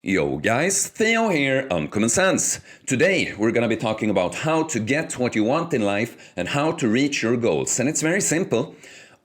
Yo guys, Theo here on Common Sense. Today we're gonna be talking about how to get what you want in life and how to reach your goals. And it's very simple.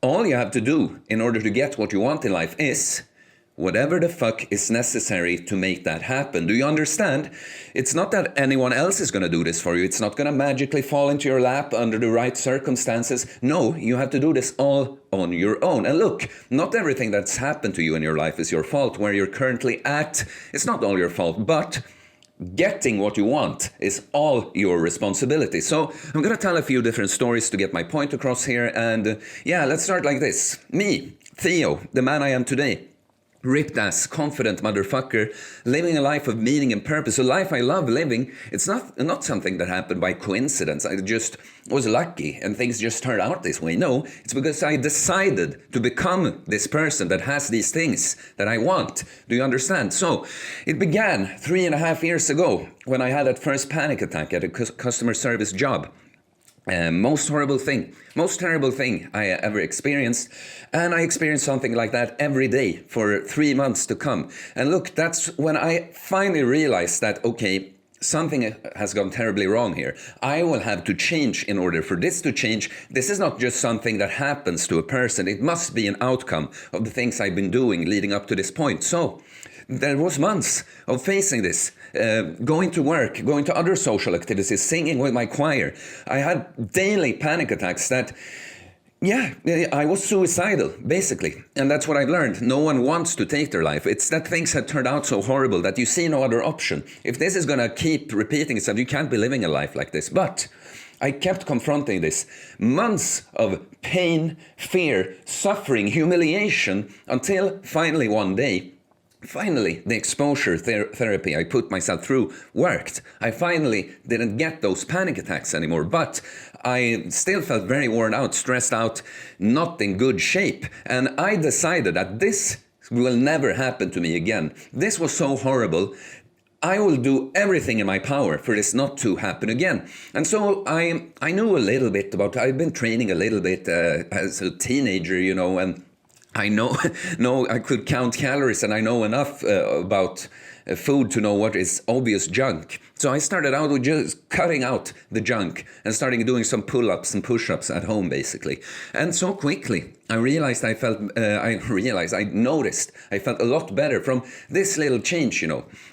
All you have to do in order to get what you want in life is whatever the fuck is necessary to make that happen. Do you understand? It's not that anyone else is going to do this for you. It's not going to magically fall into your lap under the right circumstances. No, you have to do this all on your own. And look, not everything that's happened to you in your life is your fault. Where you're currently at, it's not all your fault, but getting what you want is all your responsibility. So I'm going to tell a few different stories to get my point across here. And yeah, let's start like this. Me, Theo, the man I am today. Ripped ass, confident motherfucker, living a life of meaning and purpose, a life I love living. It's not something that happened by coincidence. I just was lucky and things just turned out this way. No, it's because I decided to become this person that has these things that I want. Do you understand? So it began 3.5 years ago when I had that first panic attack at a customer service job. Most terrible thing I ever experienced. And I experienced something like that every day for 3 months to come. And look, that's when I finally realized that, okay, something has gone terribly wrong here. I will have to change in order for this to change. This is not just something that happens to a person. It must be an outcome of the things I've been doing leading up to this point. So there was months of facing this, going to work, going to other social activities, singing with my choir. I had daily panic attacks that, yeah, I was suicidal, basically. And that's what I've learned. No one wants to take their life. It's that things had turned out so horrible that you see no other option. If this is going to keep repeating itself, you can't be living a life like this. But I kept confronting this. Months of pain, fear, suffering, humiliation, until finally one day, the exposure therapy I put myself through worked. I finally didn't get those panic attacks anymore, but I still felt very worn out, stressed out, not in good shape. And I decided that this will never happen to me again. This was so horrible. I will do everything in my power for this not to happen again. And so I knew a little bit about, I've been training a little bit as a teenager, and I know I could count calories, and I know enough about food to know what is obvious junk. So I started out with just cutting out the junk and starting doing some pull-ups and push-ups at home, basically. And so quickly, I noticed I felt a lot better from this little change,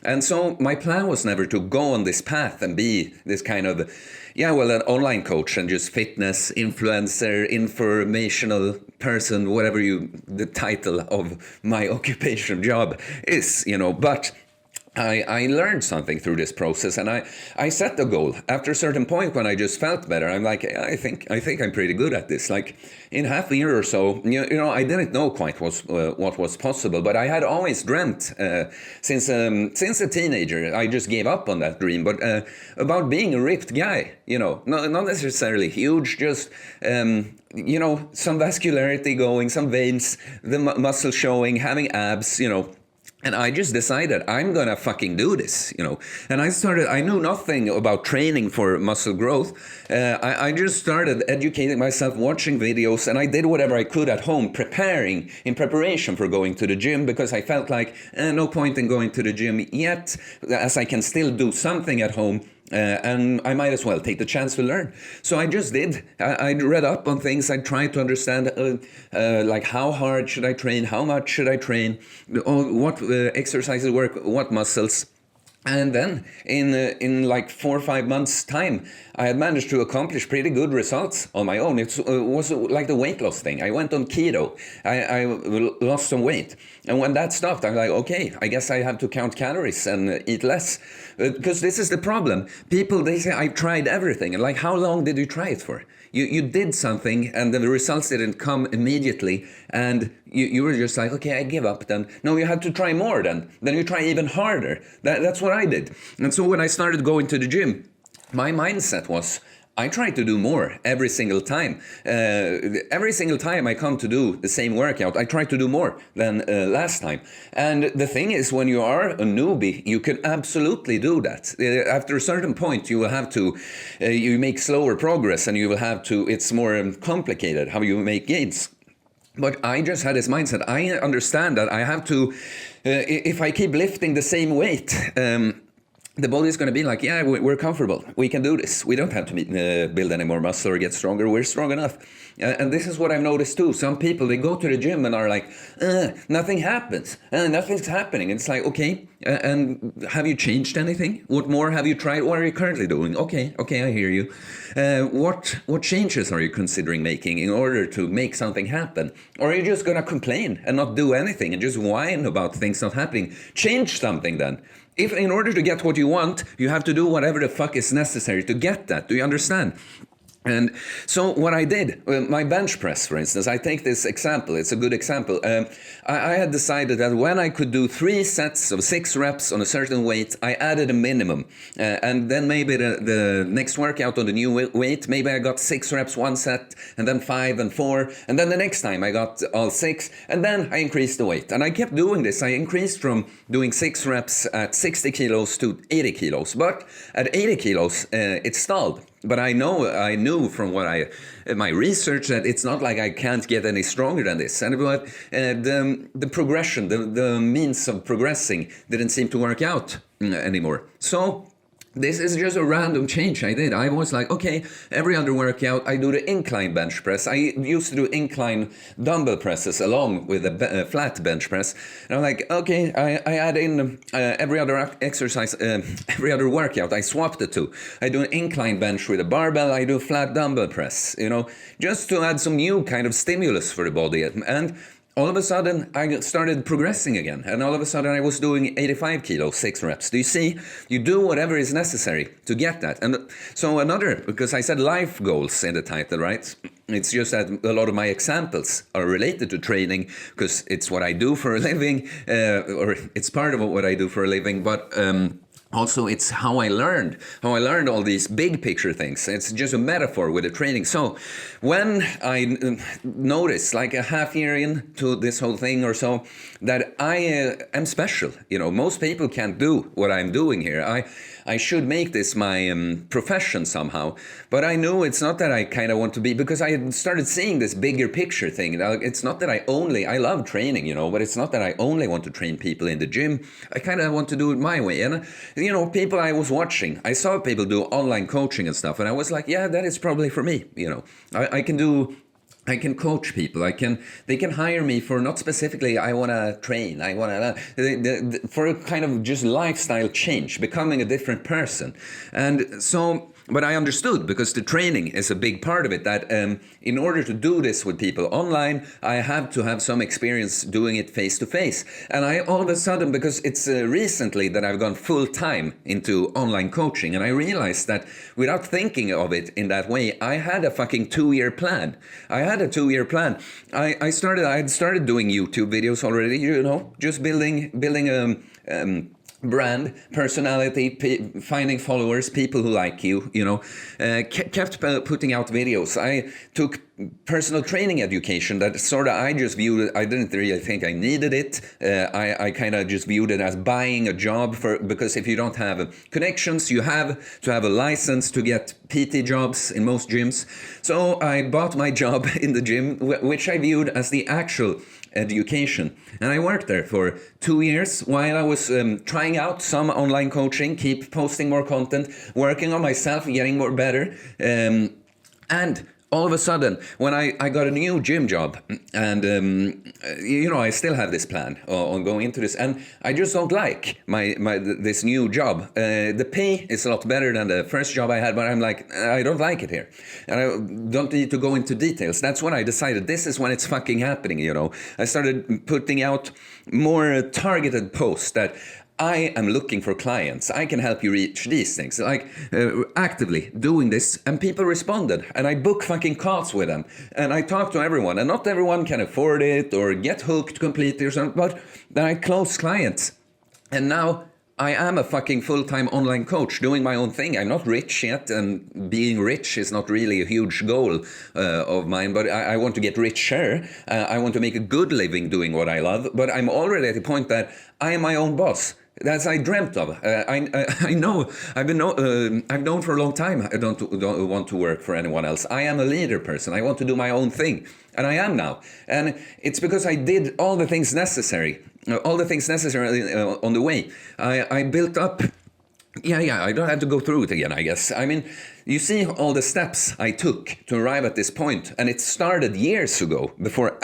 And so my plan was never to go on this path and be this kind of, an online coach and just fitness, influencer, informational person, whatever the title of my occupation job is, But I learned something through this process, and I set the goal. After a certain point, when I just felt better, I'm like, I think I'm pretty good at this. Like in half a year or so, I didn't know quite what was possible, but I had always dreamt since a teenager. I just gave up on that dream, but about being a ripped guy, not necessarily huge, just some vascularity going, some veins, the muscle showing, having abs, And I just decided I'm gonna fucking do this, And I knew nothing about training for muscle growth. I just started educating myself, watching videos, and I did whatever I could at home, in preparation for going to the gym, because I felt like no point in going to the gym yet, as I can still do something at home. And I might as well take the chance to learn. So I just did. I read up on things. I tried to understand, like how hard should I train? How much should I train? What exercises work? What muscles? And then in like 4 or 5 months' time, I had managed to accomplish pretty good results on my own. It was like the weight loss thing. I went on keto. I lost some weight. And when that stopped, I'm like, okay, I guess I have to count calories and eat less. Because this is the problem. People, they say, I've tried everything. And like, how long did you try it for? You did something and the results didn't come immediately, and you were just like, okay, I give up then. No, you have to try more then. Then you try even harder. That's what I did. And so when I started going to the gym, my mindset was, I try to do more every single time. Every single time I come to do the same workout, I try to do more than last time. And the thing is, when you are a newbie, you can absolutely do that. After a certain point, you will have to, you make slower progress, and you will have to, it's more complicated how you make gains. But I just had this mindset. I understand that I have to, if I keep lifting the same weight, the body is going to be like, yeah, we're comfortable. We can do this. We don't have to build any more muscle or get stronger. We're strong enough. And this is what I've noticed too. Some people, they go to the gym and are like, nothing happens. Nothing's happening. It's like, okay, and have you changed anything? What more have you tried? What are you currently doing? Okay, I hear you. What changes are you considering making in order to make something happen? Or are you just going to complain and not do anything and just whine about things not happening? Change something then. If in order to get what you want, you have to do whatever the fuck is necessary to get that. Do you understand? And so what I did, my bench press, for instance, I take this example, it's a good example. I had decided that when I could do 3 sets of 6 reps on a certain weight, I added a minimum. And then maybe the next workout on the new weight, maybe I got 6 reps 1 set, and then 5 and 4, and then the next time I got all 6, and then I increased the weight. And I kept doing this. I increased from doing 6 reps at 60 kilos to 80 kilos. But at 80 kilos, it stalled. But I knew from what my research that it's not like I can't get any stronger than this. And but the progression, the means of progressing didn't seem to work out anymore. So this is just a random change I did. I was like, okay, every other workout, I do the incline bench press. I used to do incline dumbbell presses along with a flat bench press. And I'm like, okay, I add in every other exercise, every other workout, I swap the two. I do an incline bench with a barbell, I do flat dumbbell press, just to add some new kind of stimulus for the body. And all of a sudden, I started progressing again. And all of a sudden, I was doing 85 kilos, 6 reps. Do you see? You do whatever is necessary to get that. And so because I said life goals in the title, right? It's just that a lot of my examples are related to training because it's what I do for a living, or it's part of what I do for a living. But also, it's how I learned all these big picture things. It's just a metaphor with the training. So when I noticed, like a half year into this whole thing or so, that I am special. Most people can't do what I'm doing here. I should make this my profession somehow. But I knew it's not that I kind of want to be, because I had started seeing this bigger picture thing. It's not that I love training, but it's not that I only want to train people in the gym. I kind of want to do it my way. And, people I was watching, I saw people do online coaching and stuff. And I was like, yeah, that is probably for me. I can coach people. They can hire me for not specifically, I want to train. I want to, for a kind of just lifestyle change, becoming a different person. And so, but I understood, because the training is a big part of it, that in order to do this with people online, I have to have some experience doing it face to face. And I all of a sudden, because it's recently that I've gone full time into online coaching, and I realized that without thinking of it in that way, I had a fucking 2-year plan. I had a 2-year plan. I had started doing YouTube videos already, just building brand, personality, finding followers, people who like you, kept putting out videos. I took personal training education that sort of I just viewed it. I didn't really think I needed it. I kind of just viewed it as buying a job because if you don't have connections, you have to have a license to get PT jobs in most gyms. So I bought my job in the gym, which I viewed as the actual education. And I worked there for 2 years while I was trying out some online coaching, keep posting more content, working on myself, getting more better. And all of a sudden, when I got a new gym job, and I still have this plan on going into this, and I just don't like this new job. The pay is a lot better than the first job I had, but I'm like, I don't like it here, and I don't need to go into details. That's when I decided this is when it's fucking happening. I started putting out more targeted posts that I am looking for clients. I can help you reach these things. Actively doing this, and people responded. And I book fucking calls with them. And I talk to everyone. And not everyone can afford it or get hooked completely or something. But then I close clients. And now I am a fucking full-time online coach doing my own thing. I'm not rich yet, and being rich is not really a huge goal of mine, but I want to get richer. I want to make a good living doing what I love, but I'm already at the point that I am my own boss. That's I dreamt of. I know. I've known for a long time. I don't want to work for anyone else. I am a leader person. I want to do my own thing, and I am now. And it's because I did all the things necessary, on the way. I built up. Yeah, I don't have to go through it again, I guess. I mean, you see all the steps I took to arrive at this point, and it started years ago before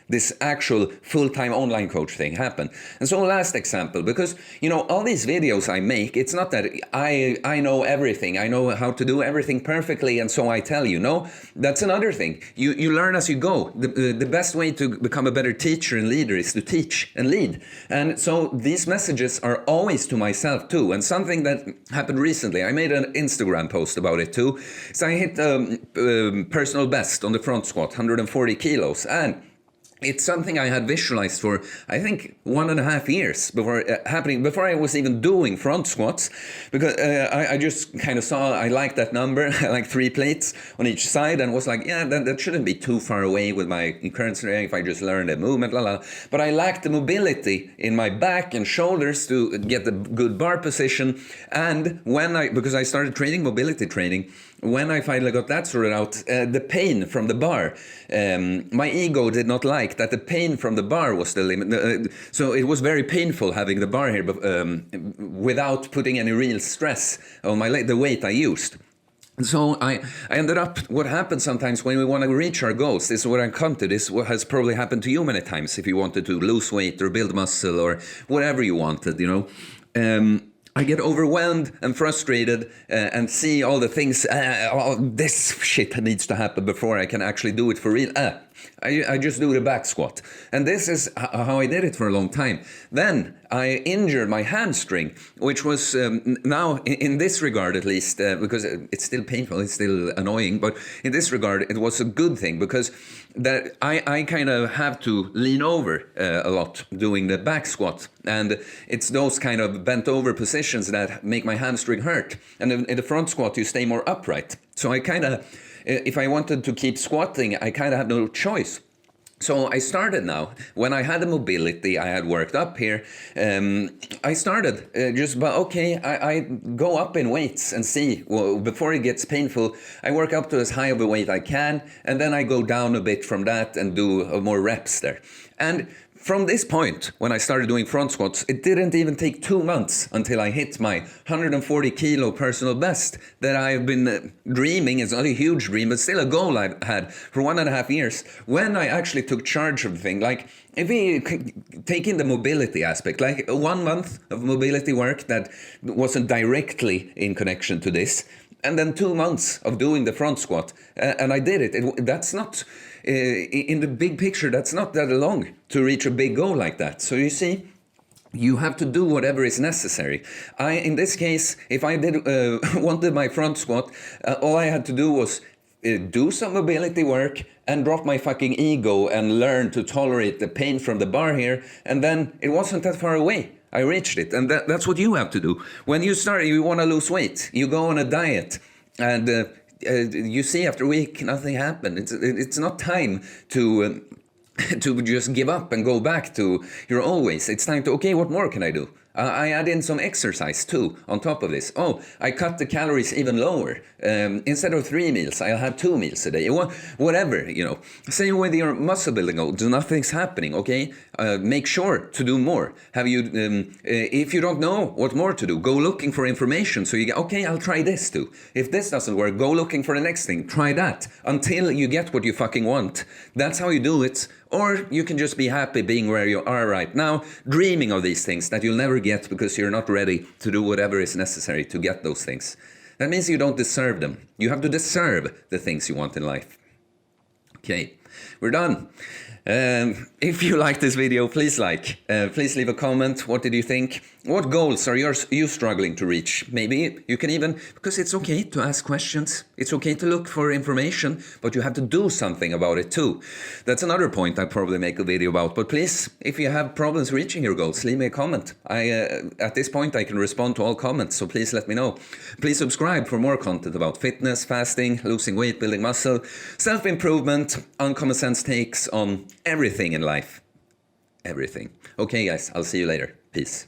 this actual full-time online coach thing happened. And so last example, because, all these videos I make, it's not that I know everything, I know how to do everything perfectly, and so I tell you. No, that's another thing. You learn as you go. The best way to become a better teacher and leader is to teach and lead. And so these messages are always to myself too. And something that happened recently, I made an Instagram post about it too. So I hit personal best on the front squat, 140 kilos. And it's something I had visualized for, I think, 1.5 years before I was even doing front squats, because I just kind of saw, I liked that number, I like 3 plates on each side, and was like, yeah, that shouldn't be too far away with my current strength if I just learn the movement, But I lacked the mobility in my back and shoulders to get the good bar position, and because I started training mobility training, when I finally got that sorted out, the pain from the bar, my ego did not like that the pain from the bar was the limit. So it was very painful having the bar here without putting any real stress on my leg, the weight I used. So I ended up, what happens sometimes when we want to reach our goals, this is what I come to, this what has probably happened to you many times if you wanted to lose weight or build muscle or whatever you wanted, I get overwhelmed and frustrated and see all the things, this shit needs to happen before I can actually do it for real. I just do the back squat. And this is how I did it for a long time. Then I injured my hamstring, which was now, in this regard at least, because it's still painful, it's still annoying, but in this regard, it was a good thing because that I kind of have to lean over a lot doing the back squat. And it's those kind of bent over positions that make my hamstring hurt. And in the front squat, you stay more upright. So I kind of, if I wanted to keep squatting, I kind of had no choice. So I started now, when I had the mobility I had worked up here, I started I go up in weights and see, well, before it gets painful, I work up to as high of a weight I can, and then I go down a bit from that and do more reps there. And from this point, when I started doing front squats, it didn't even take 2 months until I hit my 140 kilo personal best that I've been dreaming. It's not a huge dream, but still a goal I've had for 1.5 years. When I actually took charge of the thing, like if we take in the mobility aspect, like 1 month of mobility work that wasn't directly in connection to this, and then 2 months of doing the front squat, and I did it. That's not, in the big picture, that's not that long to reach a big goal like that. So you see, you have to do whatever is necessary. In this case, if I did wanted my front squat, all I had to do was do some mobility work and drop my fucking ego and learn to tolerate the pain from the bar here, and then it wasn't that far away. I reached it, and that's what you have to do. When you start, you want to lose weight, you go on a diet, and you see after a week nothing happened. It's not time to to just give up and go back to your old ways. It's time to, okay, what more can I do? I add in some exercise too on top of this. Oh, I cut the calories even lower. Instead of 3 meals, I'll have 2 meals a day. Whatever, Same with your muscle building goal. Nothing's happening, okay? Make sure to do more. If you don't know what more to do, go looking for information. So you get, okay, I'll try this too. If this doesn't work, go looking for the next thing. Try that until you get what you fucking want. That's how you do it. Or you can just be happy being where you are right now, dreaming of these things that you'll never get because you're not ready to do whatever is necessary to get those things. That means you don't deserve them. You have to deserve the things you want in life. Okay, we're done. If you like this video, please please leave a comment. What did you think? What goals are you struggling to reach? Maybe you can even, because it's okay to ask questions. It's okay to look for information, but you have to do something about it too. That's another point I'll probably make a video about. But please, if you have problems reaching your goals, leave me a comment. At this point, I can respond to all comments, so please let me know. Please subscribe for more content about fitness, fasting, losing weight, building muscle, self-improvement, uncommon sense takes on everything in life. Everything. Okay, guys, I'll see you later. Peace.